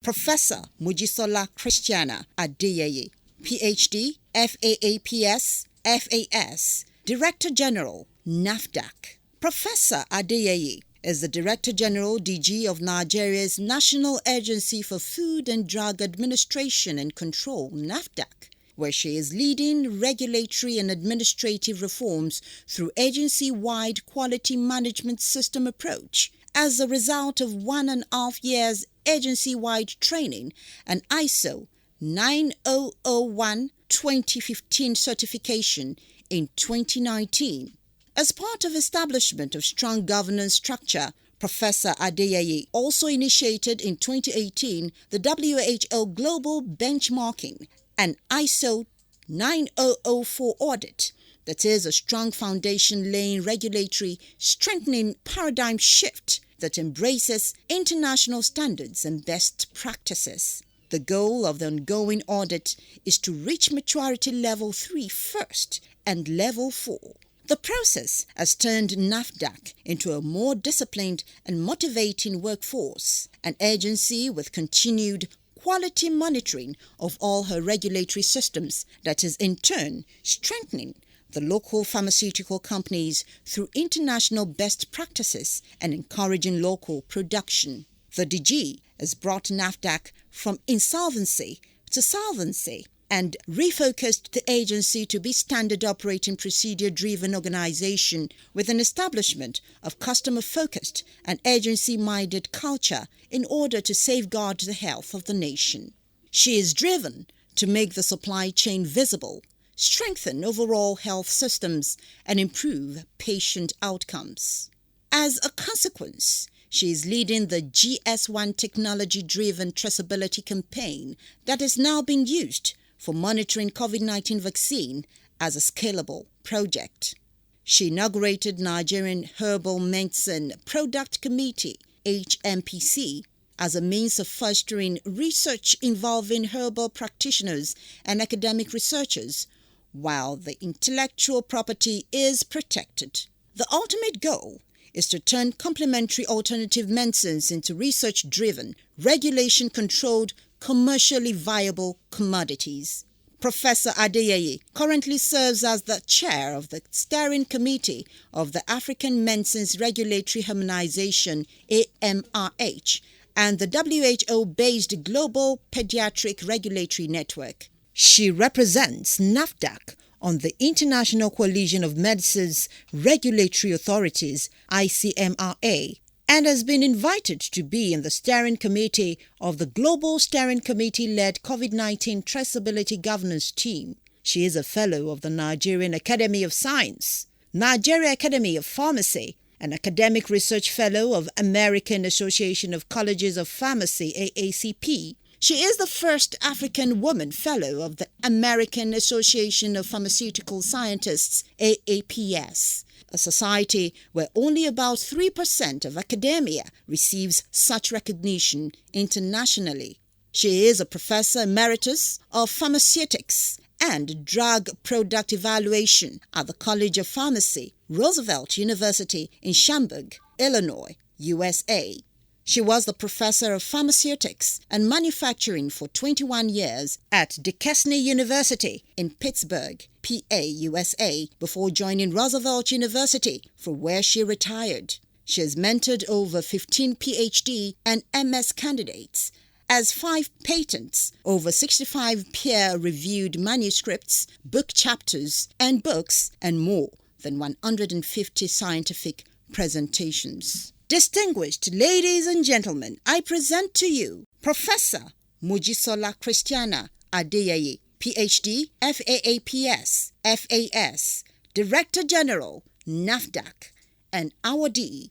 Professor Mojisola Christianah Adeyeye, PhD, FAAPS, FAS, Director General, NAFDAC. Professor Adeyeye is the Director General DG of Nigeria's National Agency for Food and Drug Administration and Control, NAFDAC, where she is leading regulatory and administrative reforms through agency-wide quality management system approach as a result of 1.5 years agency-wide training and ISO 9001-2015 certification in 2019. As part of establishment of strong governance structure, Professor Adeyeye also initiated in 2018 the WHO Global Benchmarking and ISO 9004 audit. That is a strong foundation laying regulatory strengthening paradigm shift that embraces international standards and best practices. The goal of the ongoing audit is to reach maturity level 3 first and level 4. The process has turned NAFDAC into a more disciplined and motivating workforce, an agency with continued quality monitoring of all her regulatory systems that is in turn strengthening the local pharmaceutical companies through international best practices and encouraging local production. The DG has brought NAFDAC from insolvency to solvency and refocused the agency to be standard operating procedure-driven organization with an establishment of customer-focused and agency-minded culture in order to safeguard the health of the nation. She is driven to make the supply chain visible, strengthen overall health systems, and improve patient outcomes. As a consequence, she is leading the GS1 technology-driven traceability campaign that is now being used for monitoring COVID-19 vaccine as a scalable project. She inaugurated Nigerian Herbal Medicine Product Committee, HMPC, as a means of fostering research involving herbal practitioners and academic researchers, while the intellectual property is protected. The ultimate goal is to turn complementary alternative medicines into research-driven, regulation-controlled, commercially viable commodities. Professor Adeyeye currently serves as the chair of the steering committee of the African Medicines Regulatory Harmonization (AMRH) and the WHO-based Global Pediatric Regulatory Network. She represents NAFDAC on the International Coalition of Medicines Regulatory Authorities (ICMRA), and has been invited to be in the steering committee of the Global Steering Committee-led COVID-19 Traceability Governance Team. She is a fellow of the Nigerian Academy of Science, Nigerian Academy of Pharmacy, an academic research fellow of American Association of Colleges of Pharmacy, AACP. She is the first African woman fellow of the American Association of Pharmaceutical Scientists, AAPS, a society where only about 3% of academia receives such recognition internationally. She is a Professor Emeritus of Pharmaceutics and Drug Product Evaluation at the College of Pharmacy, Roosevelt University in Schaumburg, Illinois, USA. She was the Professor of Pharmaceutics and Manufacturing for 21 years at Duquesne University in Pittsburgh, PA, USA, before joining Roosevelt University, from where she retired. She has mentored over 15 PhD and MS candidates, has 5 patents, over 65 peer-reviewed manuscripts, book chapters, and books, and more than 150 scientific presentations. Distinguished ladies and gentlemen, I present to you Professor Mojisola Christianah Adeyeye, PhD, FAAPS, FAS, Director General, NAFDAC, and awardee